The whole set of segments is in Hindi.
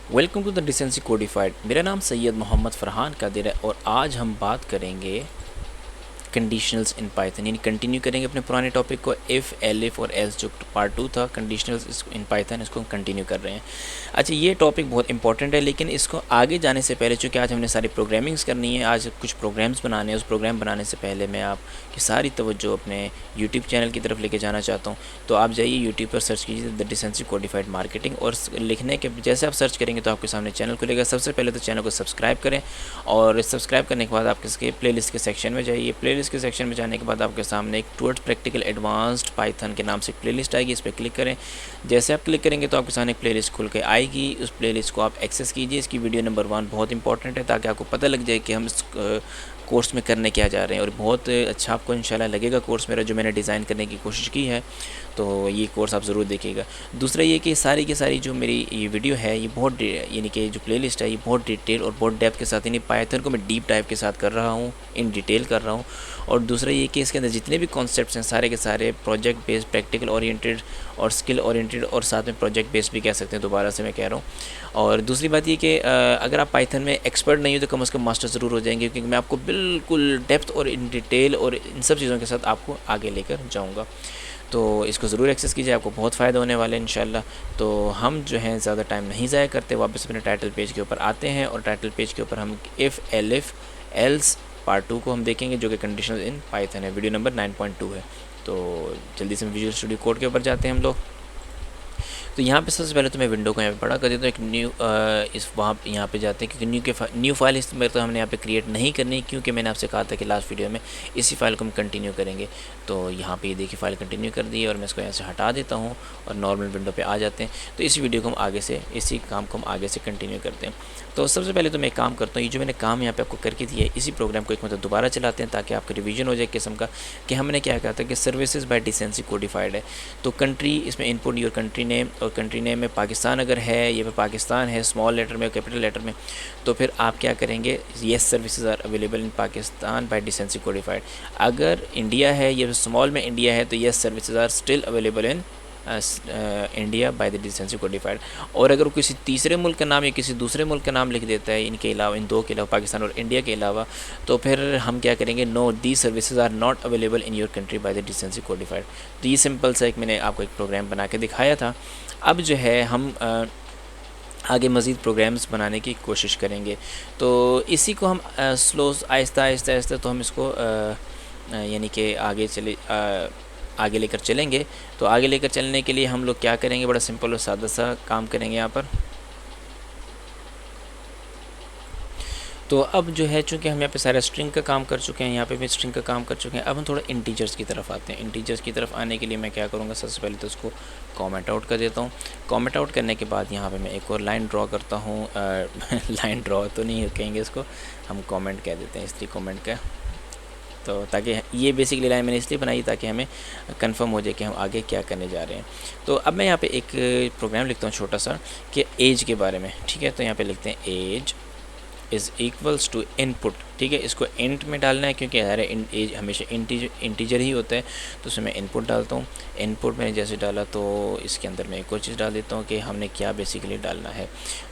Welcome to the decency codified. मेरा नाम सैयद मोहम्मद फ़रहान कादिर है और आज हम बात करेंगे कंडीशनल्स इन पाइथन, यानी कंटिन्यू करेंगे अपने पुराने टॉपिक को। इफ़, एलिफ और एल्स जो पार्ट 2 था कंडीशनल्स इन पाइथन, इसको हम कंटिन्यू कर रहे हैं। अच्छा, ये टॉपिक बहुत इंपॉर्टेंट है, लेकिन इसको आगे जाने से पहले, चूँकि आज हमने सारी प्रोग्रामिंग्स करनी है, आज कुछ प्रोग्राम्स बनाने हैं, उस प्रोग्राम बनाने से पहले मैं आपकी सारी तवज्जो अपने यूट्यूब चैनल की तरफ लेके जाना चाहता हूँ। तो आप जाइए यूट्यूब पर सर्च कीजिए द डिसेंसी कोडिफाइड मार्केटिंग, और लिखने के जैसे आप सर्च करेंगे तो आपके सामने चैनल खुलेगा। सबसे पहले तो चैनल को सब्सक्राइब करें, और सब्सक्राइब करने के बाद आप किसके प्लेलिस्ट के सेक्शन में जाइए। प्लेलिस्ट के सेक्शन में जाने के बाद आपके सामने एक टुवर्ड्स प्रैक्टिकल एडवांस्ड पाइथन के नाम से एक प्लेलिस्ट आएगी, इस पर क्लिक करें। जैसे आप क्लिक करेंगे तो आपके सामने एक प्लेलिस्ट खुल के आएगी, उस प्लेलिस्ट को आप एक्सेस कीजिए। इसकी वीडियो नंबर 1 बहुत इंपॉर्टेंट है, ताकि आपको पता लग जाए कि हम इस कोर्स में करने क्या जा रहे हैं, और बहुत अच्छा आपको इंशाल्लाह लगेगा कोर्स मेरा जो मैंने डिज़ाइन करने की कोशिश की है। तो ये कोर्स आप ज़रूर देखिएगा। दूसरा ये कि सारी की सारी जो मेरी ये वीडियो है, ये बहुत यानी कि जो प्लेलिस्ट है, ये बहुत डिटेल और बहुत डेप्थ के साथ, यानी पाइथन को मैं डीप डाइव के साथ कर रहा हूँ, इन डिटेल कर रहा हूँ। और दूसरा ये कि इसके अंदर जितने भी कॉन्सेप्ट्स हैं सारे के सारे प्रोजेक्ट बेस्ड, प्रैक्टिकल ओरिएंटेड और स्किल ओरिएंटेड, और साथ में प्रोजेक्ट बेस्ड भी कह सकते हैं, दोबारा से मैं कह रहा हूँ। और दूसरी बात ये कि अगर आप पाइथन में एक्सपर्ट नहीं हो तो कम से कम मास्टर ज़रूर हो जाएंगे, क्योंकि मैं आपको बिल्कुल डेप्थ और इन डिटेल और इन सब चीज़ों के साथ आपको आगे लेकर जाऊँगा। तो इसको ज़रूर एक्सेस कीजिए, आपको बहुत फ़ायदा होने वाला है इंशाल्लाह। तो हम जो हैं ज़्यादा टाइम नहीं ज़ाया करते, वापस अपने टाइटल पेज के ऊपर आते हैं, और टाइटल पेज के ऊपर हम इफ़, एलिफ, एल्स पार्ट 2 को हम देखेंगे, जो कि कंडीशनल इन पाइथन है, वीडियो नंबर 9.2 है। तो जल्दी से विजुअल स्टूडियो कोड के ऊपर जाते हैं हम लोग। तो यहाँ पे सबसे पहले तो मैं विंडो को यहाँ पे बड़ा कर देता हूँ, एक न्यू इस वहाँ यहाँ पे जाते हैं, क्योंकि न्यू फाइल इस तो हमने यहाँ पे क्रिएट नहीं करनी, क्योंकि मैंने आपसे कहा था कि लास्ट वीडियो में इसी फाइल को हम कंटिन्यू करेंगे। तो यहाँ पे ये देखिए फाइल कंटिन्यू कर दी है, और मैं इसको यहाँ से हटा देता हूँ और नॉर्मल विंडो पर आ जाते हैं। तो इसी वीडियो को हम आगे से, इसी काम को हम आगे से कंटिन्यू करते हैं। तो सबसे पहले तो मैं काम करता हूँ, ये जो मैंने काम यहाँ पे आपको करके दिया है, इसी प्रोग्राम को एक मतलब दोबारा चलाते हैं, ताकि आपका रिवीजन हो जाए किस्म का कि हमने क्या कहा था कि सर्विसेज बाय डिसेंसी कोडिफाइड है। तो कंट्री, इसमें इनपुट योर कंट्री नेम, और कंट्री नेम में पाकिस्तान अगर है, ये पे पाकिस्तान है स्मॉल लेटर में, कैपिटल लेटर में, तो फिर आप क्या करेंगे, yes services are available in Pakistan by decency codified. अगर इंडिया है, ये स्मॉल में इंडिया है, तो yes services are still available in India by the decency codified. और अगर किसी तीसरे मुल्क का नाम या किसी दूसरे मुल्क का नाम लिख देता है, इनके अलावा, इन दो के अलावा, पाकिस्तान और इंडिया के अलावा, तो फिर हम क्या करेंगे, no the services are not available in your country by the decency codified. तो ये सिंपल सा एक मैंने आपको एक प्रोग्राम बना के दिखाया था। अब जो है हम आगे मज़ीद प्रोग्राम्स बनाने की कोशिश करेंगे। तो इसी को हम स्लो, आहिस्ता आहिस्ता आहिस्ता तो हम इसको यानी कि आगे लेकर चलेंगे। तो आगे लेकर चलने के लिए हम लोग क्या करेंगे, बड़ा सिंपल और सादा सा काम करेंगे यहाँ पर। तो अब जो है, चूँकि हम यहाँ पे सारा स्ट्रिंग का काम कर चुके हैं, यहाँ पे भी स्ट्रिंग का काम कर चुके हैं, अब हम थोड़ा इंटीजर्स की तरफ आते हैं। इंटीजर्स की तरफ आने के लिए मैं क्या करूँगा, सबसे पहले तो उसको कमेंट आउट कर देता हूँ। कमेंट आउट करने के बाद यहाँ पे मैं एक और लाइन ड्रॉ करता हूँ। लाइन ड्रॉ तो नहीं कहेंगे इसको, हम कमेंट कह देते हैं, इसलिए कमेंट का। तो ताकि ये बेसिकली लाइन मैंने इसलिए बनाई ताकि हमें कंफर्म हो जाए कि हम आगे क्या करने जा रहे हैं। तो अब मैं यहाँ पे एक प्रोग्राम लिखता हूँ छोटा सा, कि एज के बारे में, ठीक है। तो यहाँ पे लिखते हैं age is equals to input, ठीक है। इसको इंट में डालना है, क्योंकि हमारा एज हमेशा इंटीजर ही होता है। तो उसमें मैं इनपुट डालता हूँ। इनपुट मैंने जैसे डाला, तो इसके अंदर मैं एक और चीज़ डाल देता हूँ कि हमने क्या बेसिकली डालना है।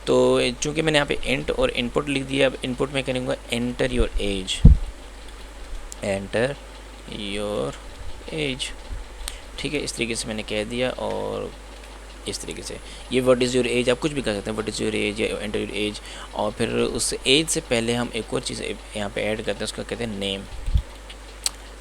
तो चूँकि मैंने यहाँ पे इंट और इनपुट लिख दिया, अब इनपुट में करूँगा enter your age, enter your age, ठीक है। इस तरीके से मैंने कह दिया, और इस तरीके से ये व्हाट इज़ योर एज, आप कुछ भी कर सकते हैं, व्हाट इज़ योर एज या एंटर योर एज। और फिर उस एज से पहले हम एक और चीज़ यहाँ पे ऐड करते हैं, उसको कहते हैं नेम।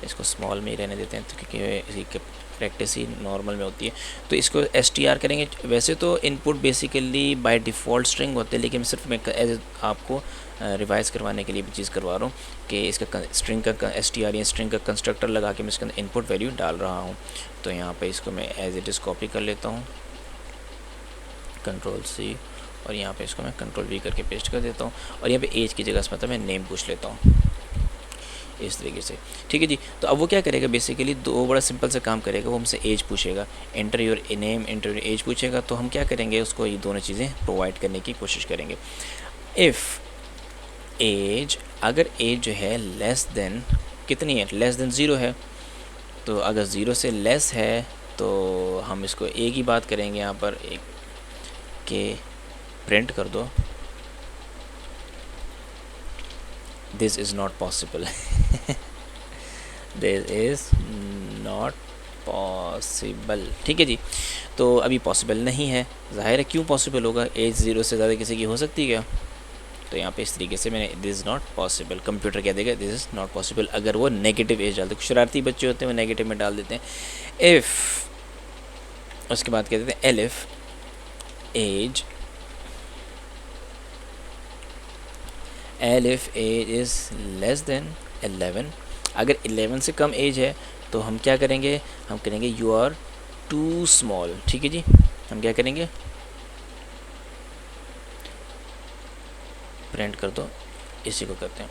इसको स्मॉल में ही रहने देते हैं, तो क्योंकि इसकी प्रैक्टिस ही नॉर्मल में होती है। तो इसको str करेंगे। वैसे तो input basically by default string होते हैं, लेकिन सिर्फ मैं एज आपको रिवाइज़ करवाने के लिए भी चीज़ करवा रहा हूँ कि इसका स्ट्रिंग का str या स्ट्रिंग का कंस्ट्रक्टर लगा के मैं इसके अंदर इनपुट वैल्यू डाल रहा हूँ। तो यहाँ पर इसको मैं एज इट इज़ कॉपी कर लेता हूँ, Ctrl+C, और यहाँ पे इसको मैं Ctrl+V करके पेस्ट कर देता हूँ। और यहाँ पे एज की जगह से मतलब मैं नेम पूछ लेता हूँ, इस तरीके से, ठीक है जी। तो अब वो क्या करेगा, बेसिकली दो बड़ा सिंपल सा काम करेगा। वो हमसे एज पूछेगा, enter your name, enter your age पूछेगा। तो हम क्या करेंगे, उसको ये दोनों चीज़ें प्रोवाइड करने की कोशिश करेंगे। इफ़ एज, अगर एज जो है लेस देन कितनी है, लेस देन 0 है, तो अगर 0 से लेस है तो हम इसको एक ही बात करेंगे यहाँ पर, एक के प्रिंट कर दो, this is not possible this is not possible. ठीक है जी, तो अभी पॉसिबल नहीं है, ज़ाहिर है क्यों पॉसिबल होगा, एज 0 से ज़्यादा किसी की हो सकती है क्या? तो यहाँ पे इस तरीके से मैंने this is not possible, computer कह देगा दिस इज़ नॉट पॉसिबल अगर वो नेगेटिव एज डालते। कुछ शरारती बच्चे होते हैं वो नेगेटिव में डाल देते हैं। इफ़, उसके बाद कह देते हैं elif age, elif age is less than 11, अगर 11 से कम एज है तो हम क्या करेंगे, हम करेंगे यू आर टू स्मॉल। ठीक है जी, हम क्या करेंगे, प्रिंट कर दो, इसी को करते हैं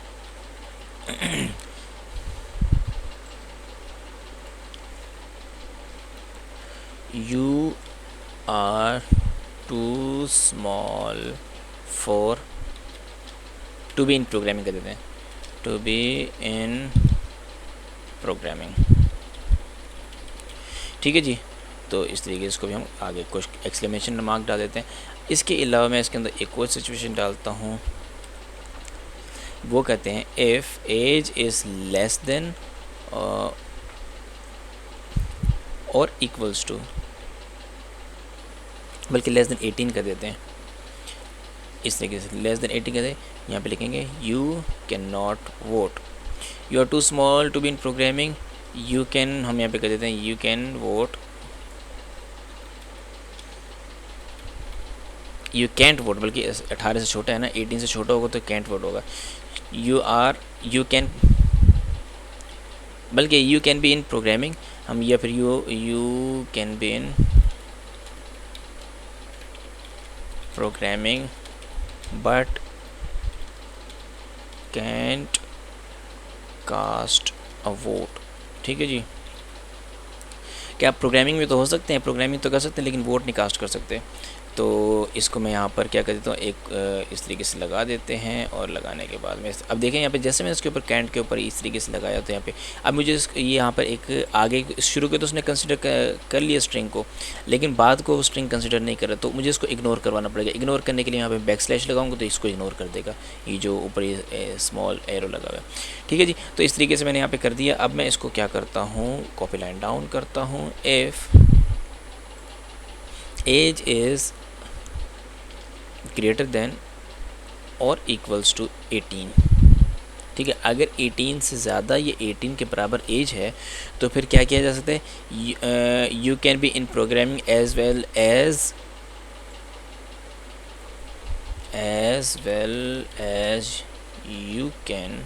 you are too small for, to be in programming कर देते हैं, टू बी इन प्रोग्रामिंग। ठीक है जी, तो इस तरीके से इसको भी हम आगे कुछ एक्सक्लेमेशन मार्क डाल देते हैं। इसके अलावा मैं इसके अंदर एक और सिचुएशन डालता हूँ, वो कहते हैं if age is less than और इक्वल्स टू, बल्कि लेस देन 18 कर देते हैं, इस तरीके से लेस देन 18 कर दें। यहाँ पे लिखेंगे you can not vote, you are too small to be in programming, you can, हम यहाँ पे कर देते हैं you can vote, you can't vote, बल्कि 18 से छोटा है ना, 18 से छोटा होगा तो कैंट वोट होगा। यू कैन, बल्कि you can be in programming, हम या फिर you can be in programming but can't cast a vote. ठीक है जी, क्या आप प्रोग्रामिंग में तो हो सकते हैं, प्रोग्रामिंग तो कर सकते हैं, लेकिन वोट नहीं कास्ट कर सकते। तो इसको मैं यहाँ पर क्या कर देता हूँ, एक इस तरीके से लगा देते हैं, और लगाने के बाद में अब देखें यहाँ पे जैसे मैं इसके ऊपर कैंट के ऊपर इस तरीके से लगाया तो यहाँ पे अब मुझे ये यहाँ पर एक आगे शुरू के तो उसने कंसिडर कर लिया स्ट्रिंग को, लेकिन बाद को स्ट्रिंग कंसिडर नहीं कर रहा, तो मुझे इसको इग्नोर करवाना पड़ेगा। इग्नोर करने के लिए यहाँ पर बैक स्लैश लगाऊंगा तो इसको इग्नोर कर देगा, ये जो ऊपर स्मॉल एरो लगा हुआ है। ठीक है जी, तो इस तरीके से मैंने यहाँ पर कर दिया। अब मैं इसको क्या करता हूँ, कॉपी लाइन डाउन करता हूँ, if age is greater than और इक्वल्स टू 18। ठीक है, अगर 18 से ज़्यादा या 18 के बराबर एज है तो फिर क्या किया जा सकता है, you can be in programming as well as you can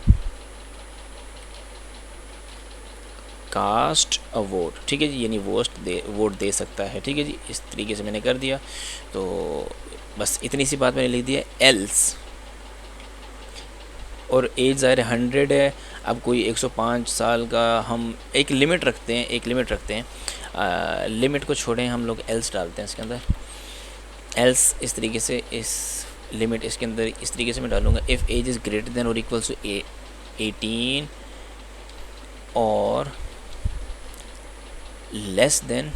cast a vote. ठीक है जी, यानी वोट दे सकता है। ठीक है जी, इस तरीके से मैंने कर दिया, तो बस इतनी सी बात मैंने लिख दी है। एल्स, और एज ज़ाहिर 100 है, अब कोई 105 साल का हम एक लिमिट रखते हैं, लिमिट को छोड़ें, हम लोग एल्स डालते हैं इसके अंदर। एल्स इस तरीके से, इस लिमिट इसके अंदर इस तरीके से मैं डालूँगा, if age is greater than और इक्वल्स टू 18 और लेस देन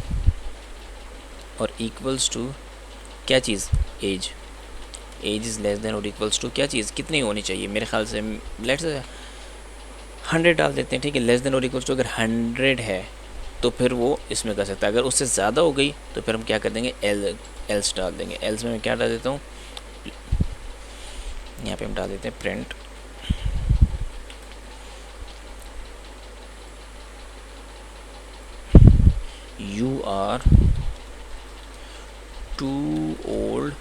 और इक्वल्स टू क्या चीज़, एज इज़ लेस देन और इक्वल्स टू क्या चीज़, कितनी होनी चाहिए, मेरे ख्याल से लेट्स 100 डाल देते हैं। ठीक है, लेस देन और इक्वल्स टू अगर 100 है तो फिर वो इसमें कर सकता है, अगर उससे ज़्यादा हो गई तो फिर हम क्या कर देंगे, एल्स डाल देंगे। एल्स में मैं क्या डाल देता हूँ, यहाँ पे हम डाल देते हैं print you are too old.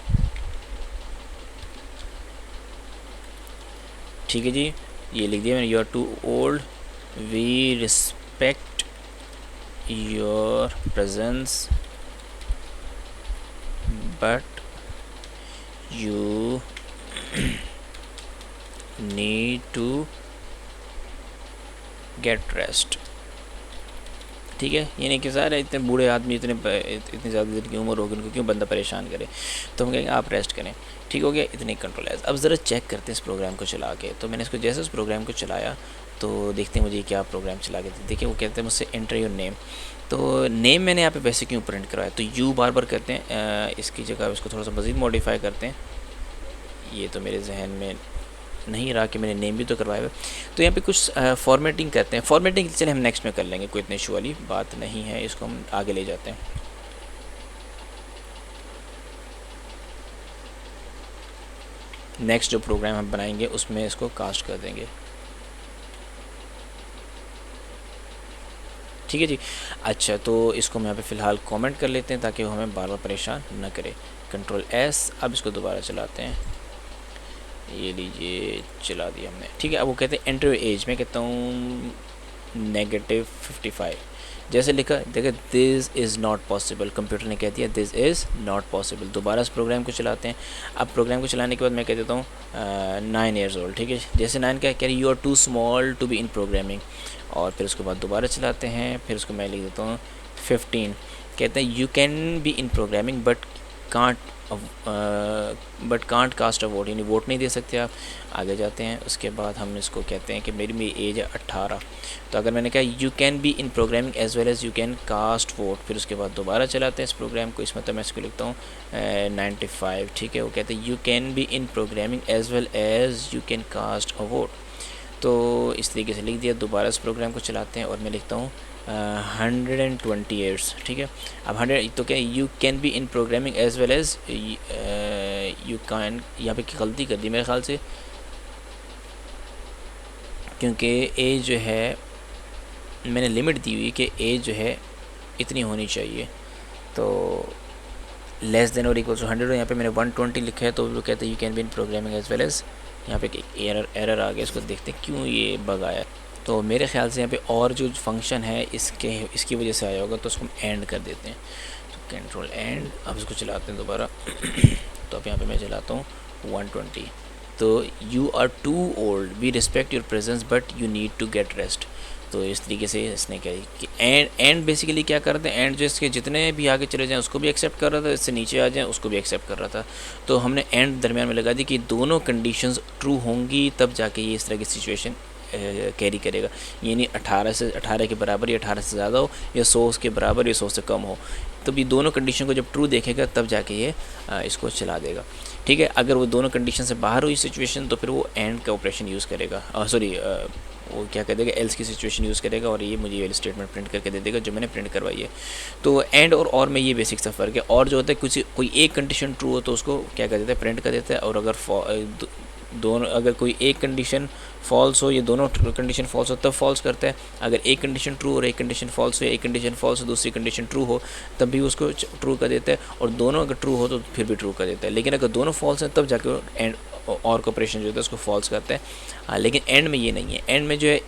ठीक है जी, ये लिख दिया मैंने, you are too old, we respect your presence but you need to get rest. ठीक है, यानी कि सारे इतने बूढ़े आदमी, इतनी ज़्यादा देर की उम्र होगी, उनको क्यों बंदा परेशान करे, तो हम कहेंगे आप रेस्ट करें। ठीक हो गया, इतनी कंट्रोल है। अब ज़रा चेक करते हैं इस प्रोग्राम को चला के। तो मैंने इसको जैसे उस प्रोग्राम को चलाया तो देखते हैं मुझे क्या प्रोग्राम चला के देखिए, वो कहते हैं मुझसे एंटर योर नेम। तो नेम मैंने यहाँ पे वैसे क्यों प्रिंट करवाया, तो यू बार बार करते हैं, इसकी जगह इसको थोड़ा सा मज़ीद मॉडिफाई करते हैं, ये तो मेरे जहन में नहीं रहा कि मैंने नेम भी तो करवाया हुआ। तो यहाँ पे कुछ फॉर्मेटिंग करते हैं। फॉर्मेटिंग चले हम नेक्स्ट में कर लेंगे, कोई इतनी इशू वाली बात नहीं है, इसको हम आगे ले जाते हैं। नेक्स्ट जो प्रोग्राम हम बनाएंगे उसमें इसको कास्ट कर देंगे। ठीक है जी। अच्छा, तो इसको हम यहाँ पे फ़िलहाल कमेंट कर लेते हैं ताकि वो हमें बार बार परेशान न करे। कंट्रोल एस, अब इसको दोबारा चलाते हैं। ये लीजिए, चला दिया हमने। ठीक है, अब वो कहते हैं एंटर एज, मैं कहता हूँ -55। जैसे लिखा देखिए, this is not possible, computer ने कह दिया दिस इज़ नॉट पॉसिबल। दोबारा इस प्रोग्राम को चलाते हैं। अब प्रोग्राम को चलाने के बाद मैं कह देता हूँ 9 ईयर्स ओल्ड। ठीक है, जैसे 9 क्या कह रही, you are too small to be in programming. और फिर उसके बाद दोबारा चलाते हैं, फिर उसको मैं लिख देता हूँ 15। कहते हैं you can be in programming but can't cast a vote, यानी वोट नहीं दे सकते आप। आगे जाते हैं, उसके बाद हम इसको कहते हैं कि मेरी एज है 18। तो अगर मैंने कहा you can be in programming as well as you can cast vote, फिर उसके बाद दोबारा चलाते हैं इस प्रोग्राम को। इसमें तो मैं इसको लिखता हूँ 95। ठीक है, वो कहते हैं you can be in programming as well as you can cast a vote. तो इस तरीके से लिख दिया। दोबारा इस प्रोग्राम को चलाते हैं और मैं लिखता हूँ 120 ईयर्स। ठीक है, अब 100 तो क्या, you can be in programming as well as you can, यहाँ पे गलती कर दी मेरे ख्याल से, क्योंकि एज जो है मैंने लिमिट दी हुई कि एज जो है इतनी होनी चाहिए। तो लेस देन और इक्वल टू 100, यहाँ पे मैंने 120 लिखा है। तो वो कहते हैं you can be in programming as well as, यहाँ पे एक एरर आ गया, इसको देखते हैं क्यों ये बग आया। तो मेरे ख्याल से यहाँ पे और जो फंक्शन है इसकी वजह से आया होगा, तो उसको हम एंड कर देते हैं। तो कंट्रोल एंड, अब इसको चलाते हैं दोबारा। तो अब यहाँ पे मैं चलाता हूँ 120। तो you are too old, we respect your presence but you need to get rest. तो इस तरीके से इसने क्या कि एंड बेसिकली क्या करते हैं, एंड जो इसके जितने भी आगे चले जाएं उसको भी एक्सेप्ट कर रहा था, इससे नीचे आ जाएं उसको भी एक्सेप्ट कर रहा था। तो हमने एंड दरमियान में लगा दी कि दोनों कंडीशंस ट्रू होंगी तब जाके ये इस तरह की सिचुएशन कैरी करेगा। यानी 18 के बराबर या 18 से ज़्यादा हो, या 100 के बराबर या 100 से कम हो। तो भी दोनों कंडीशन को जब ट्रू देखेगा तब जाके ये इसको चला देगा। ठीक है, अगर वो दोनों कंडीशन से बाहर हुई सिचुएशन तो फिर वो एंड का ऑपरेशन यूज़ करेगा, वो क्या कर देगा, एल्स की सिचुएशन यूज़ करेगा और ये मुझे ये स्टेटमेंट प्रिंट करके दे देगा जो मैंने प्रिंट करवाई है। तो एंड और में ये बेसिक सा फ़र्क है। और जो होता है कोई एक कंडीशन ट्रू हो तो उसको क्या कर देता है, प्रिंट कर देता है। और अगर कोई एक कंडीशन फॉल्स हो, ये दोनों कंडीशन फॉल्स हो तब फॉल्स करता है। अगर एक कंडीशन ट्रू और एक कंडीशन फॉल्स हो, एक कंडीशन फॉल्स हो दूसरी कंडीशन ट्रू हो, तब भी उसको ट्रू कर देता है। और दोनों अगर ट्रू हो तो फिर भी ट्रू कर देता है। लेकिन अगर दोनों फॉल्स हैं तब जाके एंड और ऑपरेशन जो होता है उसको फॉल्स करता है। लेकिन एंड में ये नहीं है। एंड में जो है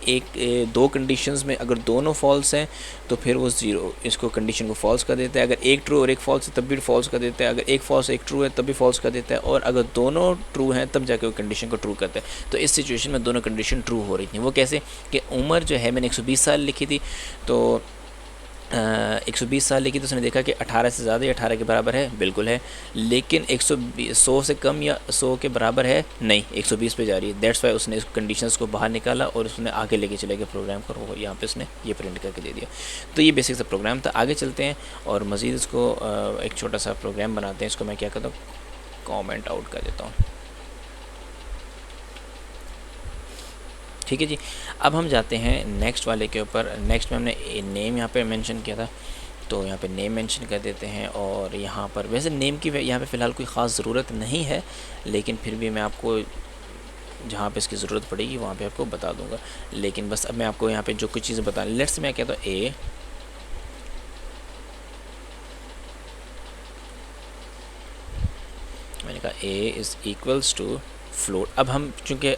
दो कंडीशंस में अगर दोनों फॉल्स हैं तो फिर वो ज़ीरो इसको कंडीशन को फॉल्स कर देता है। अगर एक ट्रू और एक फॉल्स है तब भी फॉल्स कर देता है। अगर एक फॉल्स एक ट्रू है तब भी फॉल्स कर देता है। और अगर दोनों ट्रू हैं तब जाके वो कंडीशन को ट्रू करता है। तो इस सिचुएशन में दोनों कंडीशन ट्रू हो रही थी। वो कैसे कि उम्र जो है मैंने 120 साल लिखी थी, तो 120 साल लिखी तो उसने देखा कि 18 से ज़्यादा या 18 के बराबर है, बिल्कुल है। लेकिन 100 से कम या 100 के बराबर है नहीं, 120 पे जा रही है। दैट्स वाई उसने इस कंडीशंस को बाहर निकाला और उसने आगे लेके चले गए प्रोग्राम को, वो यहाँ पे उसने ये प्रिंट करके दे दिया। तो ये बेसिक सा प्रोग्राम था। आगे चलते हैं और मज़ीद इसको एक छोटा सा प्रोग्राम बनाते हैं। इसको मैं क्या करता हूँ, कॉमेंट आउट कर देता हूँ। ठीक है जी। अब हम जाते हैं नेक्स्ट वाले के ऊपर। नेक्स्ट में हमने नेम यहाँ पे मेंशन किया था, तो यहाँ पे नेम मेंशन कर देते हैं। और यहाँ पर वैसे नेम की यहाँ पे फ़िलहाल कोई ख़ास ज़रूरत नहीं है, लेकिन फिर भी मैं आपको जहाँ पे इसकी ज़रूरत पड़ेगी वहाँ पे आपको बता दूँगा। लेकिन बस अब मैं आपको यहाँ पे जो कुछ चीज़ें बता, लेट्स मैं कहता हूँ ए, मैंने कहा A is equals to float. अब हम चूँकि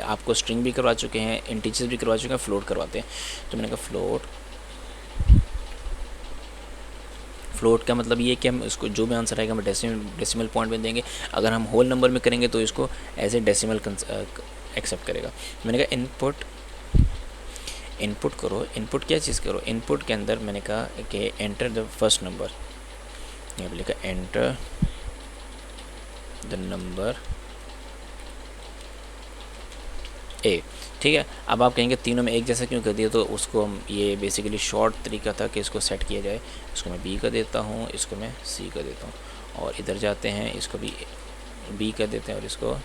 आपको स्ट्रिंग भी करवा चुके हैं, इंटीजर्स भी करवा चुके हैं, फ्लोट करवाते हैं। तो मैंने कहा फ्लोट का मतलब ये कि हम इसको जो भी आंसर आएगा हम डेसिमल पॉइंट में देंगे। अगर हम होल नंबर में करेंगे तो इसको एज ए डेसिमल एक्सेप्ट करेगा। मैंने कहा इनपुट करो। इनपुट क्या चीज़ करो, इनपुट के अंदर मैंने कहा कि एंटर द फर्स्ट नंबर, यहाँ पर लिखा एंटर द नंबर ए। ठीक है, अब आप कहेंगे तीनों में एक जैसा क्यों कर दिया, तो उसको हम ये बेसिकली शॉर्ट तरीका था कि इसको सेट किया जाए। इसको मैं बी कर देता हूँ, इसको मैं सी कर देता हूँ। और इधर जाते हैं, इसको भी बी कर देते हैं और इसको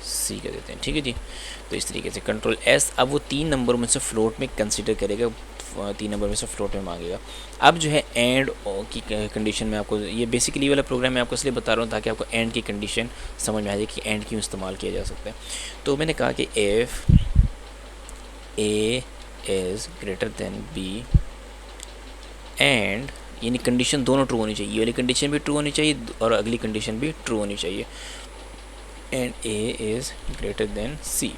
सी कर देते हैं। ठीक है जी। तो इस तरीके से कंट्रोल एस, अब वो 3 नंबर में से फ्लोट में कंसीडर करेगा, 3 नंबर में से फ्लोट में मांगेगा। अब जो है एंड की कंडीशन में आपको, ये बेसिकली वाला प्रोग्राम मैं आपको इसलिए बता रहा हूँ ताकि आपको एंड की कंडीशन समझ में आ जाए कि एंड क्यों इस्तेमाल किया जा सकता है। तो मैंने कहा कि if A is greater than B and, यानी कंडीशन दोनों ट्रू होनी चाहिए, ये वाली कंडीशन भी ट्रू होनी चाहिए और अगली कंडीशन भी ट्रू होनी चाहिए। And A is greater than C,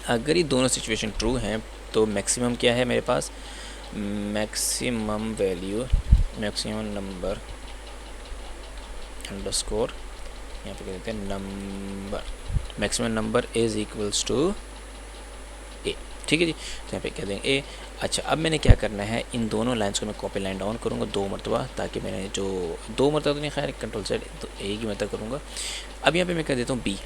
अगर ये दोनों सिचुएशन ट्रू हैं तो मैक्सिमम क्या है मेरे पास, maximum value, maximum number underscore, यहाँ पे कह देते हैं number, maximum number is equals to A. ठीक है जी। तो यहाँ पे कह देंगे ए। अच्छा, अब मैंने क्या करना है, इन दोनों लाइन्स को मैं कॉपी लाइन डाउन करूँगा 2 मरतबा, ताकि मैंने जो 2 मरतबा तो नहीं, खैर कंट्रोल सेट तो एक ही मरतबा करूँगा। अब यहाँ पे मैं कर देता हूँ बी,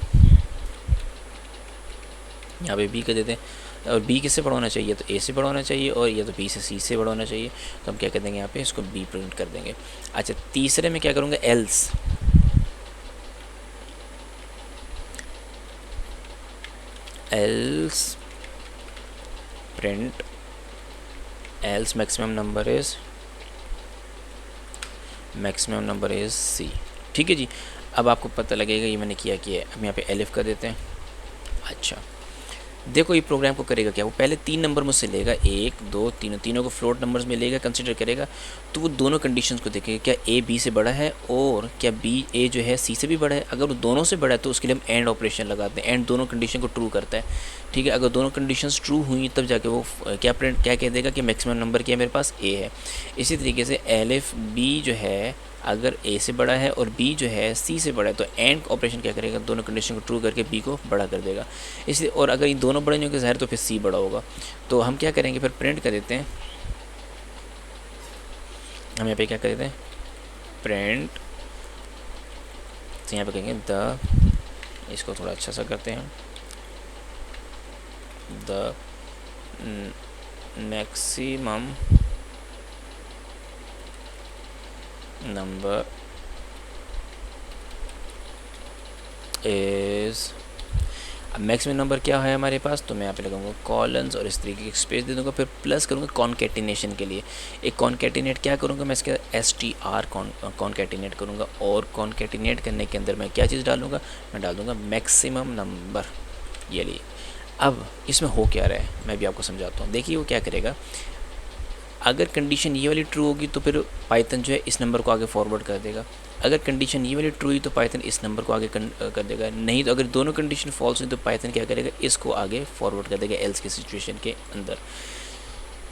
यहाँ पे बी कर देते हैं, और बी किससे बड़ा होना चाहिए, तो ए से बड़ा होना चाहिए, और या तो बी से सी से बड़ा होना चाहिए। तो हम क्या कर देंगे, यहाँ पे इसको बी प्रिंट कर देंगे। अच्छा, तीसरे में क्या करूँगा, else, else print else maximum number is C. ठीक है जी। अब आपको पता लगेगा ये मैंने किया है। अब यहाँ पे एलिफ कर देते हैं। अच्छा, देखो ये प्रोग्राम को करेगा क्या, वो पहले 3 नंबर मुझसे लेगा, 1 2 3, तीनों को फ्लोट नंबर्स में लेगा, कंसिडर करेगा। तो वो दोनों कंडीशंस को देखेगा, क्या ए बी से बड़ा है और क्या बी ए जो है सी से भी बड़ा है। अगर वो दोनों से बड़ा है तो उसके लिए हम एंड ऑपरेशन लगाते हैं, एंड दोनों कंडीशन को ट्रू करता है। ठीक है, अगर दोनों कंडीशंस ट्रू हुई तब जाके वो क्या कह देगा कि मैक्सिमम नंबर क्या मेरे पास ए है। इसी तरीके से एलिफ बी जो है अगर ए से बड़ा है और बी जो है सी से बड़ा है तो एंड ऑपरेशन क्या करेगा, दोनों कंडीशन को ट्रू करके बी को बड़ा कर देगा। इसलिए, और अगर ये दोनों बड़े नहीं होंगे ज़ाहिर तो फिर सी बड़ा होगा। तो हम क्या करेंगे, फिर प्रिंट कर देते हैं। हम यहाँ पे क्या कर देते हैं, प्रिंट, तो यहाँ पे कहेंगे द, इसको थोड़ा अच्छा सा करते हैं, द मैक्सिमम नंबर इज़, अब मैक्सिमम नंबर क्या है हमारे पास, तो मैं यहाँ पे लगाऊंगा कॉलन्स और इस तरीके की स्पेस दे दूंगा, फिर प्लस करूँगा कॉन्केटिनेशन के लिए। एक कॉन्केटिनेट क्या करूँगा मैं, इसके STR कॉन्केटिनेट करूँगा, और कॉन्केटिनेट करने के अंदर मैं क्या चीज़ डालूँगा, मैं डाल दूँगा मैक्सिमम नंबर। ये लिए अब इसमें हो क्या रहा है मैं भी आपको समझाता हूँ। देखिए वो क्या करेगा, अगर कंडीशन ये वाली ट्रू होगी तो फिर पाइथन जो है इस नंबर को आगे फॉरवर्ड कर देगा। अगर कंडीशन ये वाली ट्रू हुई तो पाइथन इस नंबर को आगे कर देगा। नहीं तो अगर दोनों कंडीशन फॉल्स हुई तो पाइथन क्या करेगा, इसको आगे फॉरवर्ड कर देगा एल्स की सिचुएशन के अंदर।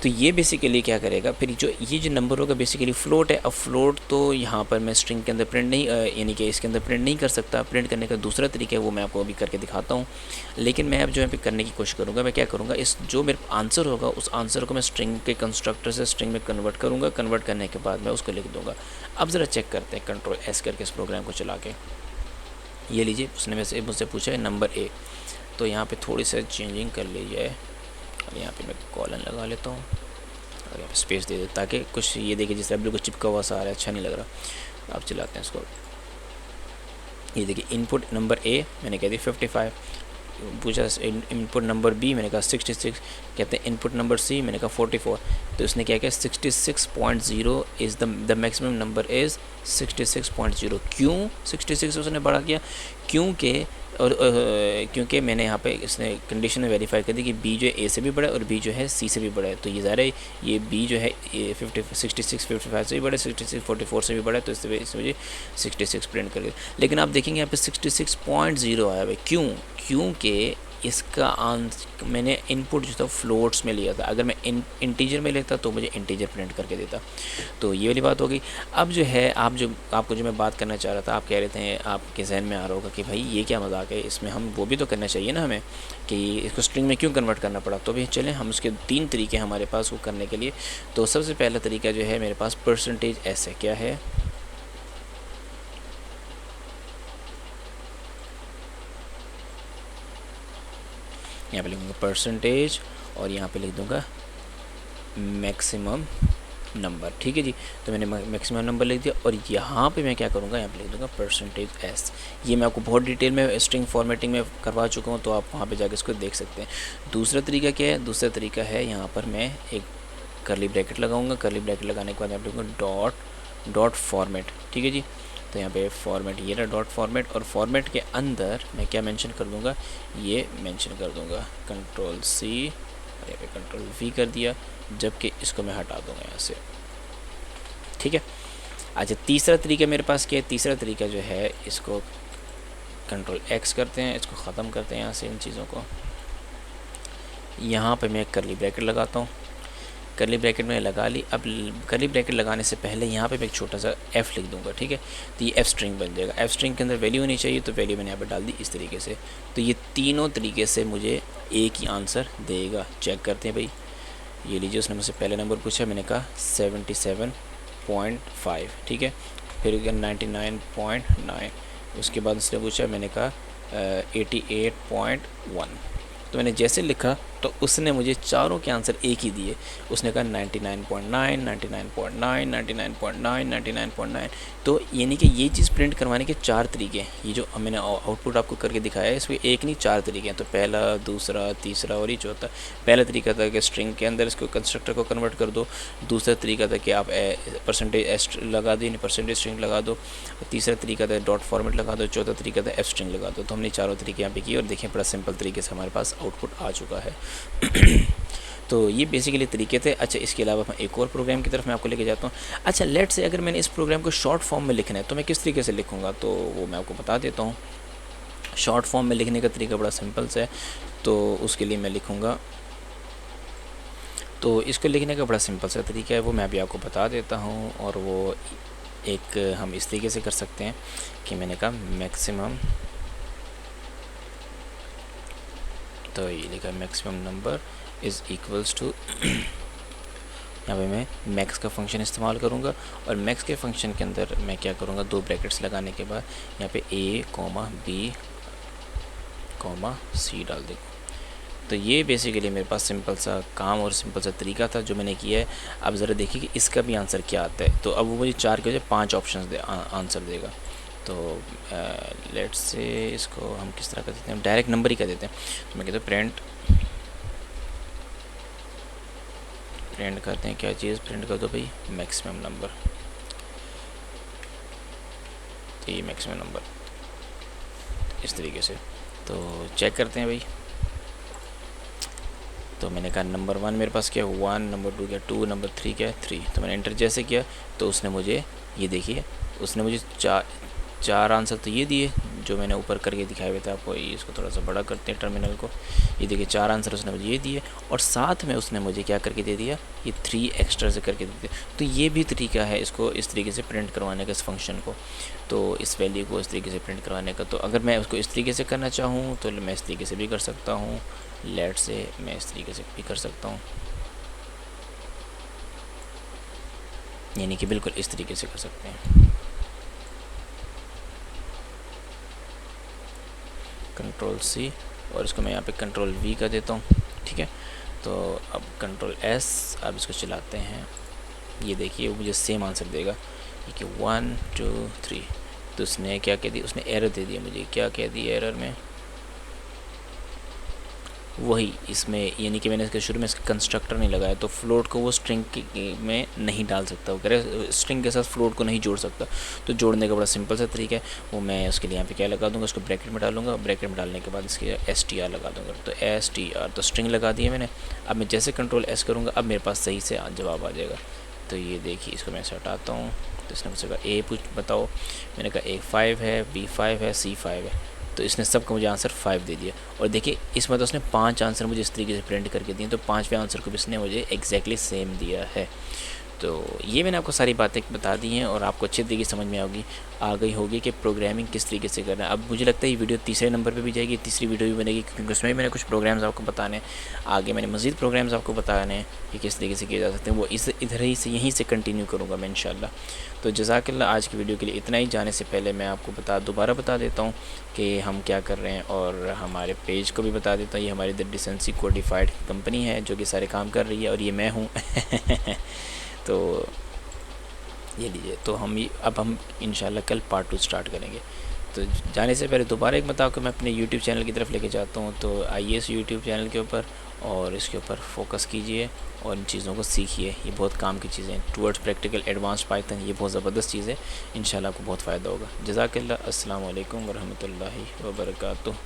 तो ये बेसिकली क्या करेगा, फिर ये जो नंबर होगा बेसिकली फ्लोट है। अब फ्लोट तो यहाँ पर मैं स्ट्रिंग के अंदर प्रिंट नहीं, यानी कि इसके अंदर प्रिंट नहीं कर सकता। प्रिंट करने का दूसरा तरीका है, वो मैं आपको अभी करके दिखाता हूँ। लेकिन मैं अब जो है करने की कोशिश करूँगा, मैं क्या करूँगा, इस जो मेरा आंसर होगा उस आंसर को मैं स्ट्रिंग के कंस्ट्रक्टर से स्ट्रिंग में कन्वर्ट करूँगा। कन्वर्ट करने के बाद मैं उसको लिख दूँगा। अब ज़रा चेक करते हैं कंट्रोल S करके इस प्रोग्राम को चला के। ये लीजिए, उसने मुझसे पूछा है नंबर A, तो यहाँ पर थोड़ी सी चेंजिंग कर ली जाए और यहाँ पर मैं कॉलन लगा लेता हूँ और यहाँ पे स्पेस दे दे ताकि कुछ ये देखिए जिस तरह बिल्कुल चिपका हुआ सा आ रहा है, अच्छा नहीं लग रहा। अब चलाते हैं इसको। ये देखिए इनपुट नंबर A मैंने कह दिया 55, पूछा इनपुट नंबर B मैंने कहा 66, कहते हैं इनपुट नंबर C मैंने कहा 44। तो उसने क्या किया 66.0 is the maximum number is 66.0। क्यों 66 उसने बड़ा किया, क्योंकि मैंने यहाँ पे इसने कंडीशन में वेरीफाई कर दी कि B जो है A से भी बड़ा है और B जो है C से भी बड़ा है। तो ये ज़ाहिर है ये B जो है 66 55 से भी बड़ा है, 66 44 से भी बड़ा है, तो इस वजह 66 प्रिंट कर दिया। लेकिन आप देखेंगे यहाँ पे 66.0 आया है। क्योंकि इसका मैंने इनपुट जो था फ्लोट्स में लिया था। अगर मैं इंटीजर में लेता तो मुझे इंटीजर प्रिंट करके देता। तो ये वाली बात हो गई। अब जो है आपको जो मैं बात करना चाह रहा था, आप कह रहे थे आपके जहन में आ रहा होगा कि भाई ये क्या मजाक है, इसमें हम वो भी तो करना चाहिए ना हमें कि इसको स्ट्रिंग में क्यों कन्वर्ट करना पड़ा। तो भी चलें, हम उसके 3 तरीके हमारे पास वो करने के लिए। तो सबसे पहला तरीका जो है मेरे पास %s है। क्या है, यहाँ पे लिखूँगा % और यहाँ पे लिख दूँगा मैक्सिमम नंबर, ठीक है जी। तो मैंने मैक्सिमम नंबर लिख दिया और यहाँ पे मैं क्या करूँगा, यहाँ पे लिख दूँगा %s। ये मैं आपको बहुत डिटेल में स्ट्रिंग फॉर्मेटिंग में करवा चुका हूँ, तो आप वहाँ पे जाकर इसको देख सकते हैं। दूसरा तरीका क्या है, दूसरा तरीका है यहाँ पर मैं एक करली ब्रैकेट लगाऊंगा। करली ब्रैकेट लगाने के बाद यहाँ पे लिखूँगा डॉट फॉर्मेट, ठीक है जी। तो यहाँ पे फॉर्मेट, ये रहा डॉट फॉर्मेट, और फॉर्मेट के अंदर मैं क्या मेंशन कर दूँगा, ये मेंशन कर दूँगा Ctrl+C और यहाँ पे Ctrl+V कर दिया, जबकि इसको मैं हटा दूँगा यहाँ से, ठीक है। अच्छा, तीसरा तरीका मेरे पास क्या है, तीसरा तरीका जो है, इसको Ctrl+X करते हैं, इसको ख़त्म करते हैं यहाँ से इन चीज़ों को। यहाँ पे मैं करली ब्रैकेट लगाता हूँ, करली ब्रैकेट में लगा ली। अब करली ब्रैकेट लगाने से पहले यहाँ पे मैं एक छोटा सा f लिख दूंगा, ठीक है। तो ये f स्ट्रिंग बन जाएगा। f स्ट्रिंग के अंदर वैल्यू होनी चाहिए, तो वैल्यू मैंने यहाँ पे डाल दी इस तरीके से। तो ये तीनों तरीके से मुझे एक ही आंसर देगा। चेक करते हैं भाई, ये लीजिए, उसने मुझसे पहले नंबर पूछा, मैंने कहा 77.5, ठीक है। फिर 99.9, उसके बाद उसने पूछा, मैंने कहा 88.1। तो मैंने जैसे लिखा तो उसने मुझे चारों के आंसर एक ही दिए। उसने कहा 99.9, 99.9, 99.9, 99.9। तो यानी कि ये चीज़ प्रिंट करवाने के 4 तरीके हैं। ये जो मैंने आउटपुट आपको करके दिखाया है, इसमें एक नहीं 4 तरीके हैं। तो पहला, दूसरा, तीसरा और ये चौथा। पहला तरीका था कि स्ट्रिंग के अंदर इसको कंस्ट्रक्टर को कन्वर्ट कर दो। दूसरा तरीका था कि आप %s लगा दो, परसेंटेज स्ट्रिंग लगा दो। तीसरा तरीका था डॉट फॉर्मेट लगा दो। चौथा तरीका था f स्ट्रिंग लगा दो। तो हमने चारों तरीके यहाँ पे किए और देखें बड़ा सिंपल तरीके से हमारे पास आउटपुट आ चुका है। तो ये बेसिकली तरीके थे। अच्छा, इसके अलावा मैं एक और प्रोग्राम की तरफ मैं आपको लेके जाता हूँ। अच्छा, लेट से अगर मैंने इस प्रोग्राम को शॉर्ट फॉर्म में लिखना है तो मैं किस तरीके से लिखूँगा, तो वो मैं आपको बता देता हूँ। शॉर्ट फॉर्म में लिखने का तरीका बड़ा सिंपल सा है। तो उसके लिए मैं लिखूँगा, तो इसको लिखने का बड़ा सिंपल सा तरीका है, वो मैं अभी आपको बता देता हूँ। और वो एक हम इस तरीके से कर सकते हैं कि मैंने कहा मैक्सिमम, तो ये लिखा maximum number is equals to, यहाँ पे मैं मैक्स का फंक्शन इस्तेमाल करूँगा। और मैक्स के फंक्शन के अंदर मैं क्या करूँगा, 2 ब्रैकेट्स लगाने के बाद यहाँ पे A, B, C डाल देंगे। तो ये बेसिकली मेरे पास सिंपल सा काम और सिंपल सा तरीका था जो मैंने किया है। अब ज़रा देखिए कि इसका भी आंसर क्या आता है। तो अब वो मुझे 4 के वजह 5 ऑप्शन आंसर देगा। तो लेट्स से इसको हम किस तरह कर देते हैं, डायरेक्ट नंबर ही कर देते हैं। तो मैं कहता हूँ प्रिंट करते हैं, क्या चीज़ प्रिंट कर दो भाई, मैक्सिमम नंबर। तो ये मैक्सिमम नंबर इस तरीके से। तो चेक करते हैं भाई। तो मैंने कहा नंबर 1 मेरे पास क्या है 1, नंबर 2 क्या 2, नंबर 3 क्या है 3। तो मैंने एंटर जैसे किया तो उसने मुझे, ये देखिए, उसने मुझे चार आंसर तो ये दिए जो मैंने ऊपर करके दिखाए हुए थे आपको। ये इसको थोड़ा सा बड़ा करते हैं टर्मिनल को। ये देखिए 4 आंसर उसने मुझे ये दिए और साथ में उसने मुझे क्या करके दे दिया, ये 3 एक्स्ट्रा से करके दे दिया। तो ये भी तरीका है इसको इस तरीके से प्रिंट करवाने का, इस फंक्शन को, तो इस वैल्यू को इस तरीके से प्रिंट करवाने का। तो अगर मैं उसको इस तरीके से करना चाहूँ तो मैं इस तरीके से भी कर सकता हूँ। लेट से मैं इस तरीके से भी कर सकता हूँ, यानी कि बिल्कुल इस तरीके से कर सकते हैं। Ctrl+C और इसको मैं यहाँ पे Ctrl+V कर देता हूँ, ठीक है। तो अब Ctrl+S, अब इसको चलाते हैं। ये देखिए वो मुझे सेम आंसर देगा कि 1 2 3। तो उसने क्या कह दिया, उसने एरर दे दिया मुझे। क्या कह दिया एरर में, वही इसमें, यानी कि मैंने इसके शुरू में इसका कंस्ट्रक्टर नहीं लगाया तो फ्लोट को वो स्ट्रिंग में नहीं डाल सकता। वो कह रहे स्ट्रिंग के साथ फ्लोट को नहीं जोड़ सकता। तो जोड़ने का बड़ा सिंपल सा तरीका है, वो मैं उसके लिए यहाँ पे क्या लगा दूंगा, उसको ब्रैकेट में डालूंगा। ब्रैकेट में डालने के बाद इसके str लगा दूंगा। तो str, तो स्ट्रिंग लगा दिया मैंने। अब मैं जैसे Ctrl+S करूँगा अब मेरे पास सही से जवाब आ जाएगा। तो ये देखिए इसको मैं हटाता हूँ। तो इसने मुझसे कहा A बताओ, मैंने कहा A 5 है, B 5 है, C 5 है। तो इसने सबको मुझे आंसर 5 दे दिया। और देखिए इसमें तो उसने 5 आंसर मुझे इस तरीके से प्रिंट करके दिए। तो 5वें आंसर को भी इसने मुझे एग्जैक्टली सेम दिया है। तो ये मैंने आपको सारी बातें बता दी हैं और आपको अच्छी तरीके से समझ में आ गई होगी कि प्रोग्रामिंग किस तरीके से करना है। अब मुझे लगता है ये वीडियो तीसरे नंबर पे भी जाएगी, तीसरी वीडियो भी बनेगी, क्योंकि उसमें मैंने कुछ प्रोग्राम्स आपको बताने हैं। आगे मैंने मज़ीद प्रोग्राम्स आपको बताने हैं कि किस तरीके से किए जा सकते हैं। वो इधर ही से यहीं से कंटिन्यू करूँगा मैं इंशाल्लाह। तो जज़ाकल्लाह, आज की वीडियो के लिए इतना ही। जाने से पहले मैं आपको दोबारा बता देता हूँ कि हम क्या कर रहे हैं और हमारे पेज को भी बता देता हूँ। ये हमारी द डिसेंसी कोडिफाइड कंपनी है जो कि सारे काम कर रही है और ये मैं हूँ। तो ये लीजिए। तो अब हम इंशाल्लाह कल पार्ट 2 स्टार्ट करेंगे। तो जाने से पहले दोबारा एक बताओ कि मैं अपने यूट्यूब चैनल की तरफ लेके जाता हूँ। तो आइए इस यूट्यूब चैनल के ऊपर और इसके ऊपर फोकस कीजिए और इन चीज़ों को सीखिए। ये बहुत काम की चीज़ें हैं। टूवर्ड्स प्रैक्टिकल एडवांस पाइथन, ये बहुत ज़बरदस्त चीज़ है। इंशाल्लाह आपको बहुत फ़ायदा होगा। जज़ाकल्लाह। अस्सलाम वालेकुम व रहमतुल्लाहि व बरकातुहू।